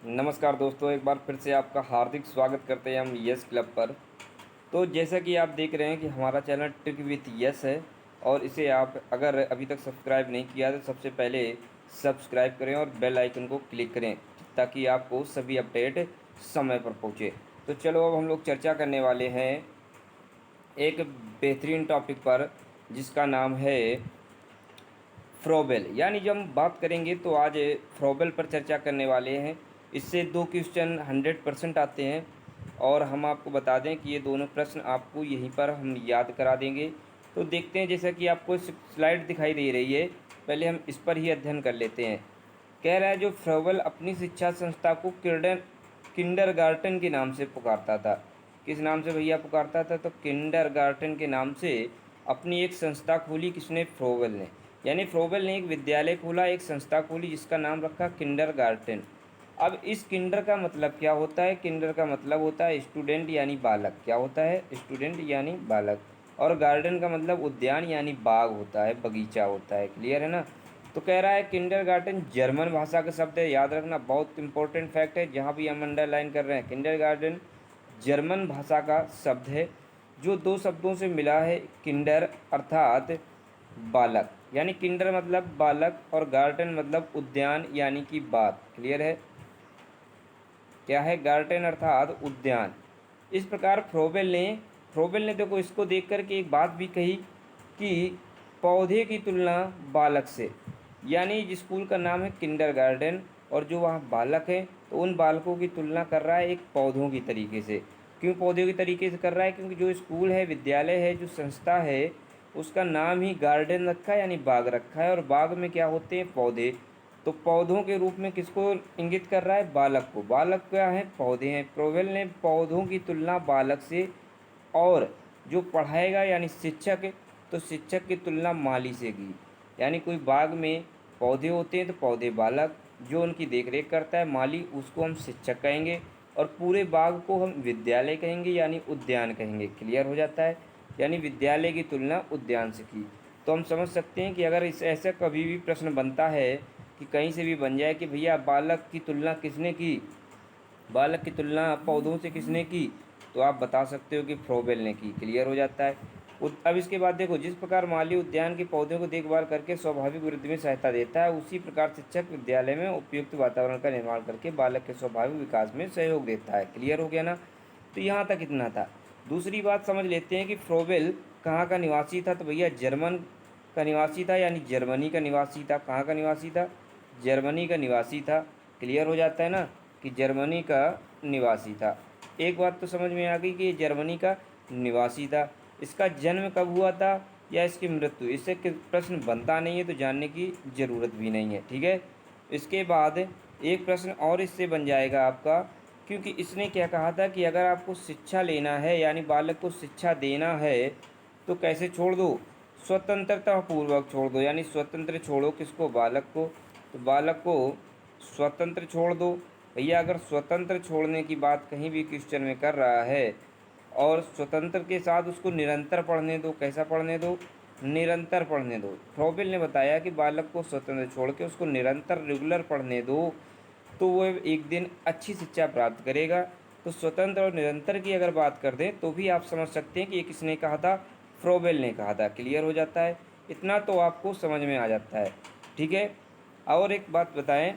नमस्कार दोस्तों, एक बार फिर से आपका हार्दिक स्वागत करते हैं हम यस क्लब पर। तो जैसा कि आप देख रहे हैं कि हमारा चैनल ट्रिक विथ यस है और इसे आप अगर अभी तक सब्सक्राइब नहीं किया तो सबसे पहले सब्सक्राइब करें और बेल आइकन को क्लिक करें ताकि आपको सभी अपडेट समय पर पहुंचे। तो चलो अब हम लोग चर्चा करने वाले हैं एक बेहतरीन टॉपिक पर जिसका नाम है फ्रोबेल। यानी जब हम बात करेंगे तो आज फ्रोबेल पर चर्चा करने वाले हैं। इससे दो क्वेश्चन 100% आते हैं और हम आपको बता दें कि ये दोनों प्रश्न आपको यहीं पर हम याद करा देंगे। तो देखते हैं, जैसा कि आपको स्लाइड दिखाई दे रही है, पहले हम इस पर ही अध्ययन कर लेते हैं। कह रहा है जो फ्रोबेल अपनी शिक्षा संस्था को किंडरगार्टन के नाम से पुकारता था। किस नाम से भैया पुकारता था? तो किंडरगार्टन के नाम से अपनी एक संस्था खोली। किसने? फ्रोबेल ने। यानी फ्रोबेल ने एक विद्यालय खोला, एक संस्था खोली जिसका नाम रखा किंडरगार्टन। अब इस किंडर का मतलब क्या होता है? किंडर का मतलब होता है स्टूडेंट यानी बालक। क्या होता है? स्टूडेंट यानी बालक। और गार्डन का मतलब उद्यान यानी बाग होता है, बगीचा होता है। क्लियर है ना? तो कह रहा है किंडरगार्टन जर्मन भाषा का शब्द है। याद रखना, बहुत इंपॉर्टेंट फैक्ट है, जहाँ भी हम अंडरलाइन कर रहे हैं। किंडरगार्टन जर्मन भाषा का शब्द है जो दो शब्दों से मिला है। किंडर अर्थात बालक, यानी किंडर मतलब बालक और गार्डन मतलब उद्यान यानी कि बाग। क्लियर है? क्या है? गार्डन अर्थात उद्यान। इस प्रकार फ्रोबेल ने देखो इसको देख करके एक बात भी कही कि पौधे की तुलना बालक से, यानी जिस स्कूल का नाम है किंडरगार्टन और जो वहाँ बालक हैं तो उन बालकों की तुलना कर रहा है एक पौधों की तरीके से। क्यों पौधों की तरीके से कर रहा है? क्योंकि जो स्कूल है, विद्यालय है, जो संस्था है, उसका नाम ही गार्डन रखा है यानी बाग रखा है। और बाग में क्या होते हैं? पौधे। तो पौधों के रूप में किसको इंगित कर रहा है? बालक को। बालक क्या है? पौधे हैं। प्रोवेल ने पौधों की तुलना बालक से, और जो पढ़ाएगा यानी शिक्षक, तो शिक्षक की तुलना माली से की। यानी कोई बाग में पौधे होते हैं तो पौधे बालक, जो उनकी देखरेख करता है माली, उसको हम शिक्षक कहेंगे। और पूरे बाग को हम विद्यालय कहेंगे यानी उद्यान कहेंगे। क्लियर हो जाता है? यानी विद्यालय की तुलना उद्यान से की। तो हम समझ सकते हैं कि अगर इस ऐसा कभी भी प्रश्न बनता है कि कहीं से भी बन जाए कि भैया बालक की तुलना किसने की, बालक की तुलना पौधों से किसने की, तो आप बता सकते हो कि फ्रोबेल ने की। क्लियर हो जाता है? अब इसके बाद देखो, जिस प्रकार माली उद्यान के पौधों को देखभाल करके स्वाभाविक वृद्धि में सहायता देता है, उसी प्रकार शिक्षक विद्यालय में उपयुक्त वातावरण का निर्माण करके बालक के स्वाभाविक विकास में सहयोग देता है। क्लियर हो गया ना? तो यहाँ तक इतना था। दूसरी बात समझ लेते हैं कि फ्रोबेल कहाँ का निवासी था। तो भैया जर्मन का निवासी था, यानी जर्मनी का निवासी था। कहाँ का निवासी था? जर्मनी का निवासी था। क्लियर हो जाता है ना कि जर्मनी का निवासी था। एक बात तो समझ में आ गई कि ये जर्मनी का निवासी था। इसका जन्म कब हुआ था या इसकी मृत्यु, इससे प्रश्न बनता नहीं है, तो जानने की ज़रूरत भी नहीं है। ठीक है? इसके बाद एक प्रश्न और इससे बन जाएगा आपका, क्योंकि इसने क्या कहा था कि अगर आपको शिक्षा लेना है यानी बालक को शिक्षा देना है तो कैसे छोड़ दो? स्वतंत्रता पूर्वक छोड़ दो। यानी स्वतंत्र छोड़ो किसको? बालक को। तो बालक को स्वतंत्र छोड़ दो। भैया अगर स्वतंत्र छोड़ने की बात कहीं भी क्वेश्चन में कर रहा है और स्वतंत्र के साथ उसको निरंतर पढ़ने दो। कैसा पढ़ने दो? निरंतर पढ़ने दो। फ्रोबेल ने बताया कि बालक को स्वतंत्र छोड़ के उसको निरंतर रेगुलर पढ़ने दो तो वो एक दिन अच्छी शिक्षा प्राप्त करेगा। तो स्वतंत्र और निरंतर की अगर बात कर दें तो भी आप समझ सकते हैं कि ये किसने कहा था? फ्रोबेल ने कहा था। क्लियर हो जाता है? इतना तो आपको समझ में आ जाता है। ठीक है? और एक बात बताएं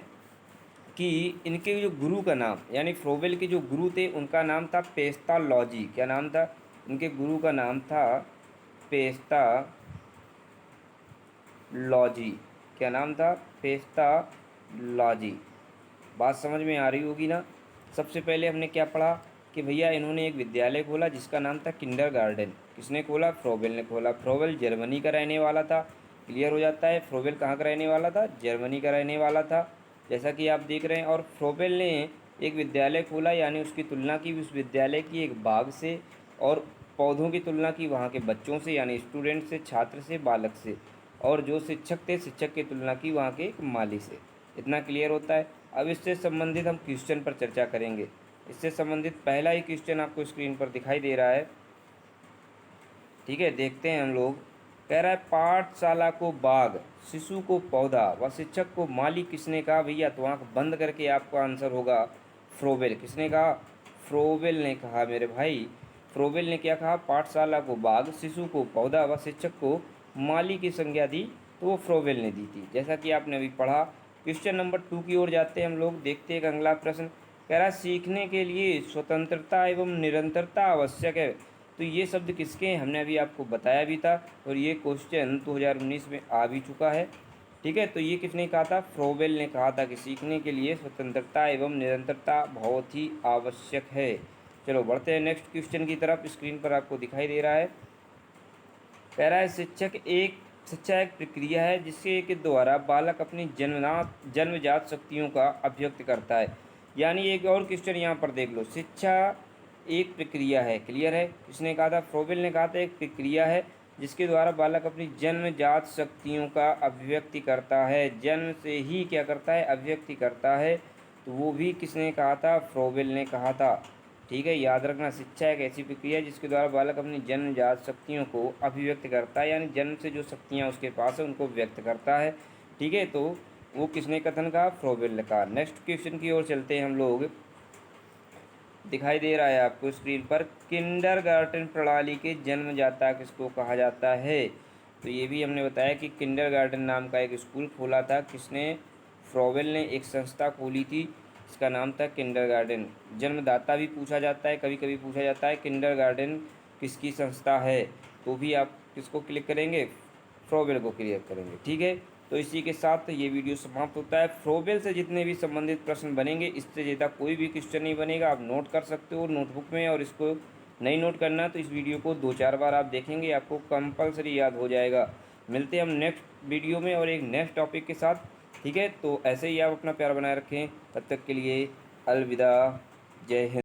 कि इनके जो गुरु का नाम, यानी फ्रोबेल के जो गुरु थे उनका नाम था पेस्तालॉजी। क्या नाम था? इनके गुरु का नाम था पेस्तालॉजी। क्या नाम था? पेस्तालॉजी। बात समझ में आ रही होगी ना? सबसे पहले हमने क्या पढ़ा कि भैया इन्होंने एक विद्यालय खोला जिसका नाम था किंडरगार्टन। किसने खोला? फ्रोबेल ने खोला। फ्रोबेल जर्मनी का रहने वाला था। क्लियर हो जाता है? फ्रोबेल कहाँ का रहने वाला था? जर्मनी का रहने वाला था, जैसा कि आप देख रहे हैं। और फ्रोबेल ने एक विद्यालय खोला, यानी उसकी तुलना की उस विद्यालय की एक बाग से, और पौधों की तुलना की वहाँ के बच्चों से यानी स्टूडेंट से, छात्र से, बालक से। और जो शिक्षक थे, शिक्षक की तुलना की वहाँ के एक माली से। इतना क्लियर होता है? अब इससे संबंधित हम क्वेश्चन पर चर्चा करेंगे। इससे संबंधित पहला ही क्वेश्चन आपको स्क्रीन पर दिखाई दे रहा है। ठीक है? देखते हैं हम लोग। कह रहा है पाठशाला को बाग, शिशु को पौधा व शिक्षक को माली किसने कहा भैया? तो आंख बंद करके आपका आंसर होगा फ्रोबेल। किसने कहा? फ्रोबेल ने कहा मेरे भाई। फ्रोबेल ने क्या कहा? पाठशाला को बाग, शिशु को पौधा व शिक्षक को माली की संज्ञा दी, तो वो फ्रोबेल ने दी थी, जैसा कि आपने अभी पढ़ा। क्वेश्चन नंबर 2 की ओर जाते हैं हम लोग। देखते हैं एक अगला प्रश्न। कह रहा है सीखने के लिए स्वतंत्रता एवं निरंतरता आवश्यक है। तो ये शब्द किसके हैं? हमने अभी आपको बताया भी था, और ये क्वेश्चन 2019 में आ भी चुका है। ठीक है, तो ये किसने कहा था? फ्रोबेल ने कहा था कि सीखने के लिए स्वतंत्रता एवं निरंतरता बहुत ही आवश्यक है। चलो बढ़ते हैं नेक्स्ट क्वेश्चन की तरफ। स्क्रीन पर आपको दिखाई दे रहा है। कह रहा है शिक्षा एक प्रक्रिया है जिसके के द्वारा बालक अपनी जन्मजात शक्तियों का अभिव्यक्त करता है। यानी एक और क्वेश्चन यहाँ पर देख लो। शिक्षा एक प्रक्रिया है, क्लियर है? किसने कहा था? फ्रोबेल ने कहा था एक प्रक्रिया है जिसके द्वारा बालक अपनी जन्मजात शक्तियों का अभिव्यक्ति करता है। जन्म से ही क्या करता है? अभिव्यक्ति करता है। तो वो भी किसने कहा था? फ्रोबेल ने कहा था। ठीक है, याद रखना, शिक्षा एक ऐसी प्रक्रिया है जिसके द्वारा बालक अपनी जन्मजात शक्तियों को अभिव्यक्त करता है, यानी जन्म से जो शक्तियाँ उसके पास है उनको व्यक्त करता है। ठीक है, तो वो किसने कथन कहा? फ्रोबेल ने कहा। नेक्स्ट क्वेश्चन की ओर चलते हैं हम लोग। दिखाई दे रहा है आपको स्क्रीन पर, किंडरगार्टन प्रणाली के जन्मदाता किसको कहा जाता है? तो ये भी हमने बताया कि किंडरगार्टन नाम का एक स्कूल खोला था। किसने? फ्रोबेल ने एक संस्था खोली थी, इसका नाम था किंडरगार्टन। जन्मदाता भी पूछा जाता है, कभी कभी पूछा जाता है किंडरगार्टन किसकी संस्था है, तो भी आप किसको क्लिक करेंगे? फ्रोबेल को क्लियर करेंगे। ठीक है, तो इसी के साथ ये वीडियो समाप्त होता है। फ्रोबेल से जितने भी संबंधित प्रश्न बनेंगे, इससे ज़्यादा कोई भी क्वेश्चन नहीं बनेगा, आप नोट कर सकते हो नोटबुक में, और इसको नहीं नोट करना तो इस वीडियो को 2-4 बार आप देखेंगे, आपको कंपलसरी याद हो जाएगा। मिलते हैं हम नेक्स्ट वीडियो में और एक नेक्स्ट टॉपिक के साथ। ठीक है, तो ऐसे ही आप अपना प्यार बनाए रखें। तब तक के लिए अलविदा, जय हिंद।